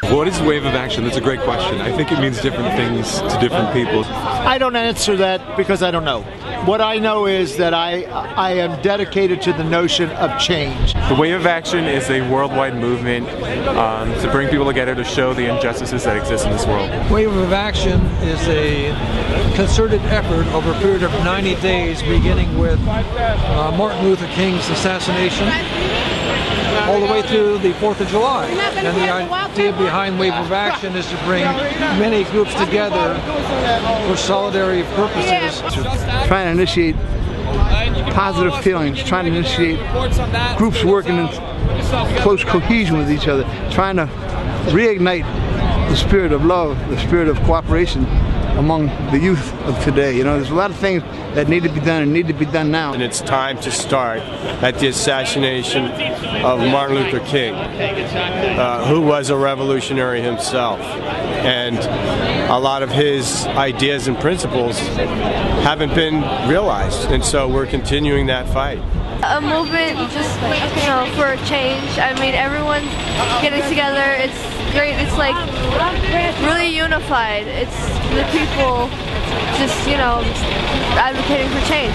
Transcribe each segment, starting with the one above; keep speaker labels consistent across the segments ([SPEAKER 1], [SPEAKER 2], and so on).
[SPEAKER 1] What is Wave of Action? That's a great question. I think it means different things to different people.
[SPEAKER 2] I don't answer that because I don't know. What I know is that I am dedicated to the notion of change.
[SPEAKER 1] The Wave of Action is a worldwide movement to bring people together to show the injustices that exist in this world.
[SPEAKER 3] Wave of Action is a concerted effort over a period of 90 days, beginning with Martin Luther King's assassination, all the way through the 4th of July. And the idea behind Wave of Action is to bring many groups together for solidarity purposes.
[SPEAKER 4] Trying to initiate positive feelings, trying to initiate groups working in close cohesion with each other, trying to reignite the spirit of love, the spirit of cooperation among the youth of today. You know, there's a lot of things that need to be done and need to be done now.
[SPEAKER 5] And it's time to start at the assassination of Martin Luther King, who was a revolutionary himself. And a lot of his ideas and principles haven't been realized. And so we're continuing that fight.
[SPEAKER 6] A movement just, you know, for change. I mean, everyone's getting together. It's great. It's like really unified. It's the people just, you know, advocating for change.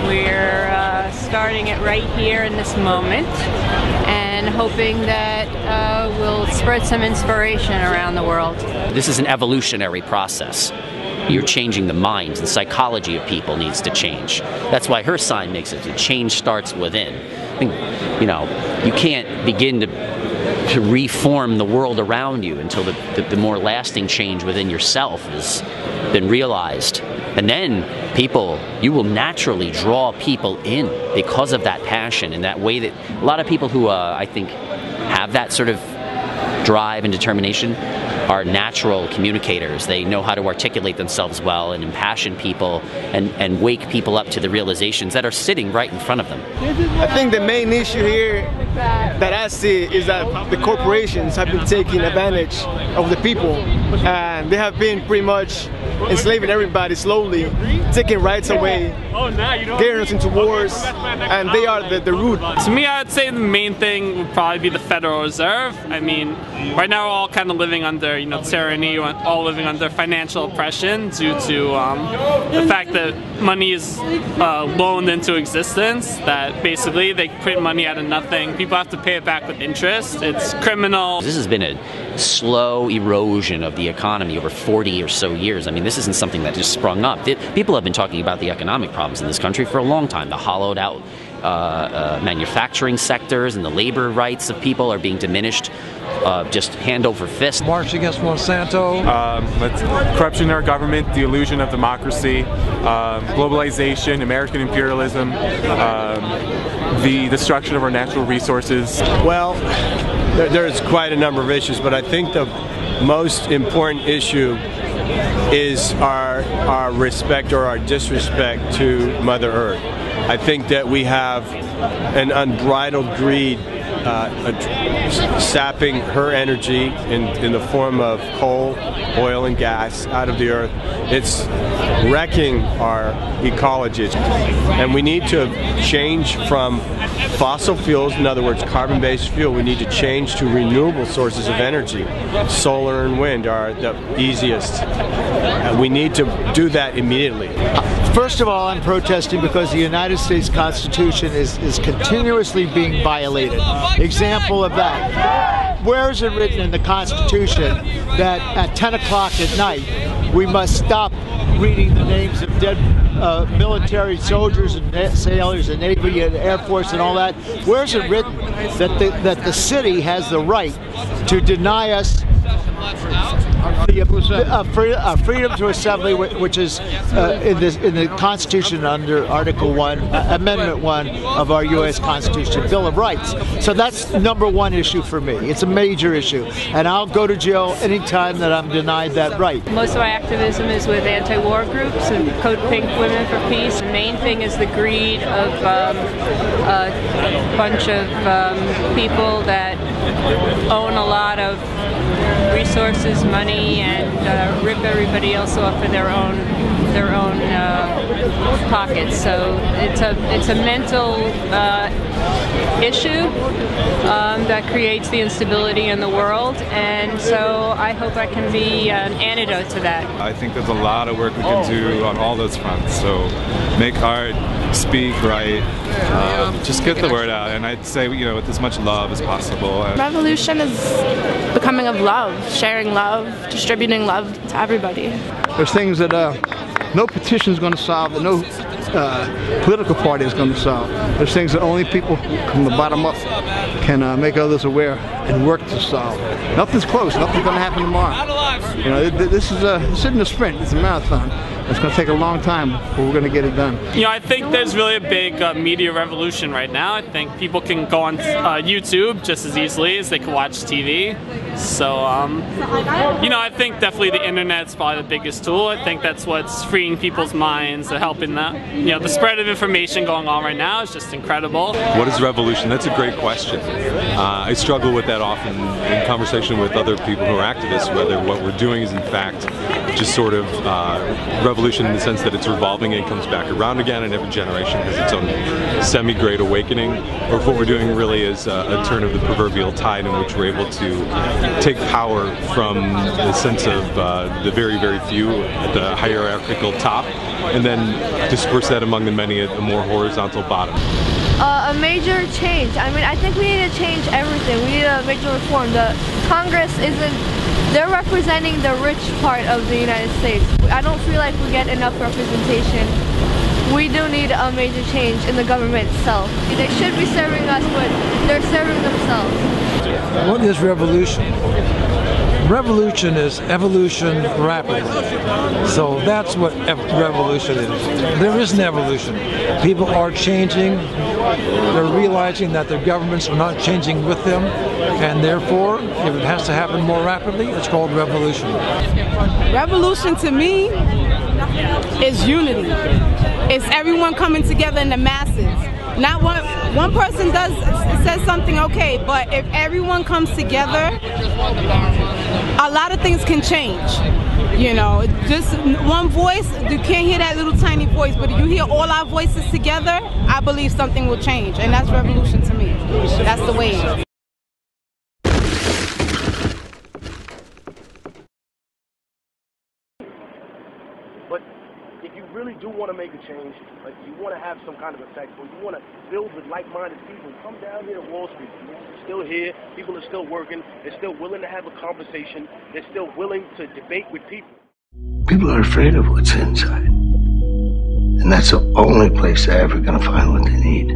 [SPEAKER 7] We're starting it right here in this moment and hoping that we'll spread some inspiration around the world.
[SPEAKER 8] This is an evolutionary process. You're changing the mind. The psychology of people needs to change. That's why her sign makes it. The change starts within. I think, you know, you can't begin to reform the world around you until the more lasting change within yourself has been realized. And then you will naturally draw people in because of that passion and that way that a lot of people who I think have that sort of drive and determination are natural communicators. They know how to articulate themselves well and impassion people and wake people up to the realizations that are sitting right in front of them.
[SPEAKER 9] I think the main issue here that I see is that the corporations have been taking advantage of the people, and they have been pretty much enslaving everybody slowly, taking rights away, getting us into wars, and they are the root.
[SPEAKER 10] To me, I would say the main thing would probably be the Federal Reserve. I mean, right now we're all kind of living under, you know, tyranny, we're all living under financial oppression due to the fact that money is loaned into existence, that basically they print money out of nothing. People have to pay it back with interest. It's criminal.
[SPEAKER 8] This has been a slow erosion of the economy over 40 or so years. I mean, this isn't something that just sprung up. People have been talking about the economic problems in this country for a long time. The hollowed out manufacturing sectors and the labor rights of people are being diminished just hand over fist.
[SPEAKER 3] March against Monsanto.
[SPEAKER 1] Corruption in our government, the illusion of democracy, globalization, American imperialism, the destruction of our natural resources.
[SPEAKER 5] Well, there's quite a number of issues, but I think the most important issue is our respect or our disrespect to Mother Earth. I think that we have an unbridled greed sapping her energy in the form of coal, oil, and gas out of the earth. It's wrecking our ecology. And we need to change from fossil fuels, in other words, carbon-based fuel. We need to change to renewable sources of energy. Solar and wind are the easiest. We need to do that immediately.
[SPEAKER 2] First of all, I'm protesting because the United States Constitution is continuously being violated. Example of that. Where is it written in the Constitution that at 10 o'clock at night we must stop reading the names of dead military soldiers and sailors and Navy and Air Force and all that? Where is it written that the city has the right to deny us freedom to assembly, which is in the Constitution under Article 1, Amendment 1 of our U.S. Constitution, Bill of Rights. So that's number one issue for me. It's a major issue, and I'll go to jail anytime that I'm denied that right.
[SPEAKER 7] Most of my activism is with anti-war groups and Code Pink Women for Peace. The main thing is the greed of a bunch of people that own a lot of resources, money, and rip everybody else off of their own pockets. So it's a mental issue that creates the instability in the world, and so I hope I can be an antidote to that.
[SPEAKER 11] I think there's a lot of work we can do on all those fronts. So make art, speak, write, just get the word out, and I'd say, you know, with as much love as possible.
[SPEAKER 12] Revolution is becoming of love, sharing love, distributing love to everybody.
[SPEAKER 4] There's things that no petition is going to solve, that no political party is going to solve. There's things that only people from the bottom up can make others aware and work to solve. Nothing's close. Nothing's going to happen tomorrow. You know, this isn't a sprint. It's a marathon. It's going to take a long time, but we're going to get it done.
[SPEAKER 10] You know, I think there's really a big media revolution right now. I think people can go on YouTube just as easily as they can watch TV. So, you know, I think definitely the internet's probably the biggest tool. I think that's what's freeing people's minds and helping that. You know, the spread of information going on right now is just incredible.
[SPEAKER 13] What is revolution? That's a great question. I struggle with that often in conversation with other people who are activists, whether what we're doing is in fact just sort of revolution in the sense that it's revolving and comes back around again, and every generation has its own semi-great awakening, or if what we're doing really is a turn of the proverbial tide in which we're able to take power from the sense of the very, very few at the hierarchical top, and then disperse that among the many at a more horizontal bottom.
[SPEAKER 6] A major change. I mean, I think we need to change everything. We need a major reform. The Congress they're representing the rich part of the United States. I don't feel like we get enough representation. We do need a major change in the government itself. They should be serving us, but they're serving themselves.
[SPEAKER 3] What is revolution? Revolution is evolution rapidly. So that's what revolution is. There is an evolution. People are changing. They're realizing that their governments are not changing with them, and therefore, if it has to happen more rapidly, it's called revolution.
[SPEAKER 14] Revolution to me is unity. It's everyone coming together in the masses. Not one person says something, okay, but if everyone comes together, a lot of things can change. You know, just one voice, you can't hear that little tiny voice, but if you hear all our voices together, I believe something will change, and that's revolution to me. That's the way.
[SPEAKER 15] But if you really do want to make a change, like you want to have some kind of effect, or you want to build with like-minded people, come down here to Wall Street. You're still here, people are still working, they're still willing to have a conversation, they're still willing to debate with people.
[SPEAKER 16] People are afraid of what's inside. And that's the only place they're ever going to find what they need.